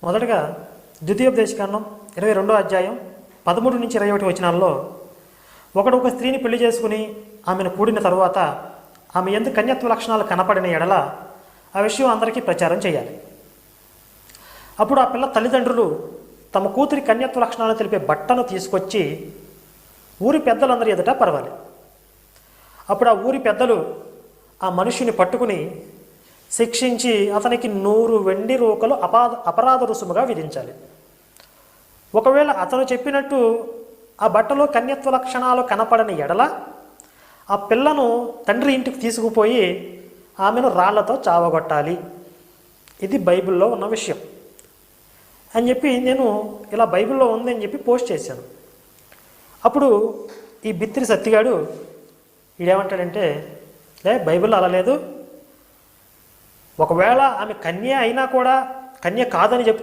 మొదటగా ద్వితీయోపదేశకాండం 22వ అధ్యాయం 13 నుంచి 21 వచనాల్లో ఒకడు ఒక స్త్రీని పెళ్లి చేసుకుని ఆమెను కూడిన తరువాత ఆమె యందు కన్యత్వ లక్షణాలు కనపడిన ఎడల ఆ విషయం అందరికీ ప్రచారం చేయాలి. అప్పుడు ఆ పిల్ల తల్లిదండ్రులు తమ కూతురి కన్యత్వ లక్షణాలు తెలిపే బట్టను తీసుకొచ్చి ఊరి పెద్దలందరి ఎదుట పరవాలి. అప్పుడు ఆ ఊరి పెద్దలు ఆ మనుషుని పట్టుకుని శిక్షించి అతనికి 100 వెండి రూకలు అపరాధ రుసుముగా విధించాలి. ఒకవేళ అతను చెప్పినట్టు ఆ బట్టలో కన్యత్వ లక్షణాలు కనపడని ఎడల ఆ పిల్లను తండ్రి ఇంటికి తీసుకుపోయి ఆమెను రాళ్లతో చావగొట్టాలి. ఇది బైబిల్లో ఉన్న విషయం అని చెప్పి నేను ఇలా బైబిల్లో ఉందని చెప్పి పోస్ట్ చేశాను. అప్పుడు ఈ బిత్తిరి సత్తిగాడు వీడేమంటాడంటే, బైబిల్లో అలా లేదు, ఒకవేళ ఆమె కన్య అయినా కూడా కన్య కాదని చెప్తే